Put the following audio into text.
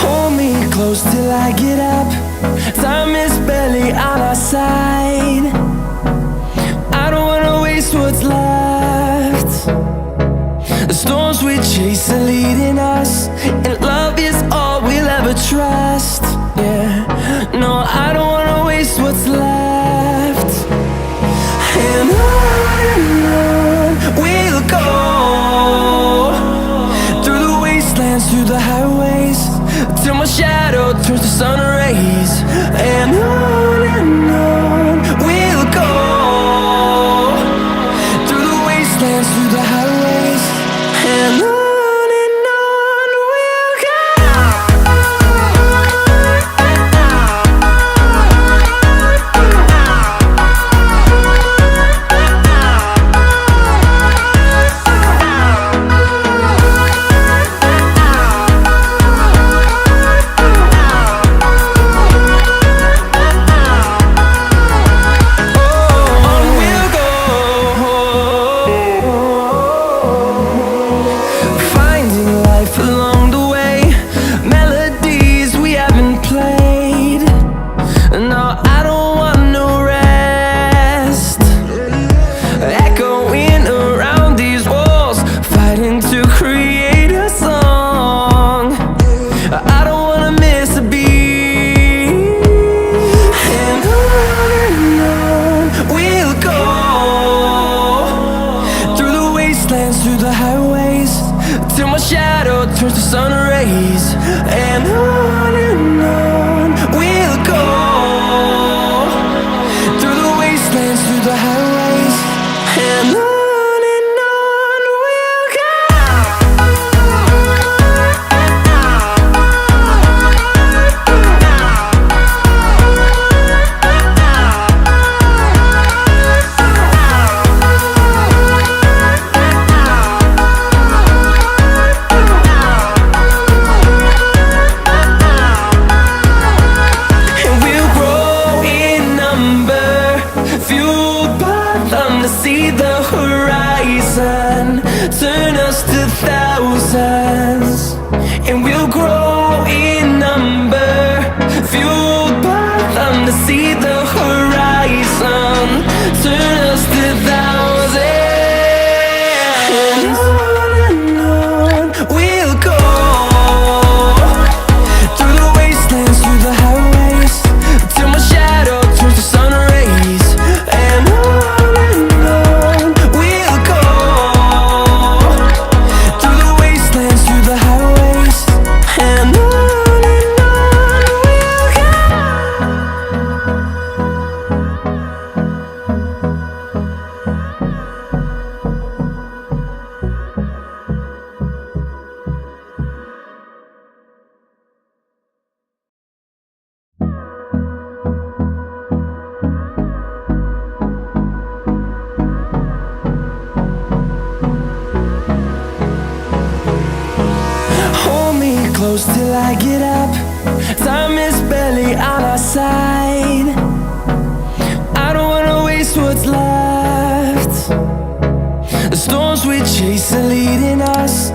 Hold me close till I get up. Time is barely on our side. I don't wanna waste what's left. The storms we chase are leading us, and love is all we'll ever trust. Yeah, no, I don't wanna waste what's left. And on we'll go, through the wastelands, through the highways, till my shadow turns to sun rays. And on we'll go, through the wastelands, through the highways, and on we'll go. Through the highways, till my shadow turns to sun rays. And on we'll go, through the wastelands, through the highways, and on we'll go. See the horizon turn us to thousands, and we'll grow in number, fueled by them. To see the horizon turn us to thousands, and on we'll go, through the wastelands, through the highways, till my shadow turns to sun rays. And close till I get up. Time is barely on our side. I don't wanna waste what's left. The storms we chase are leading us,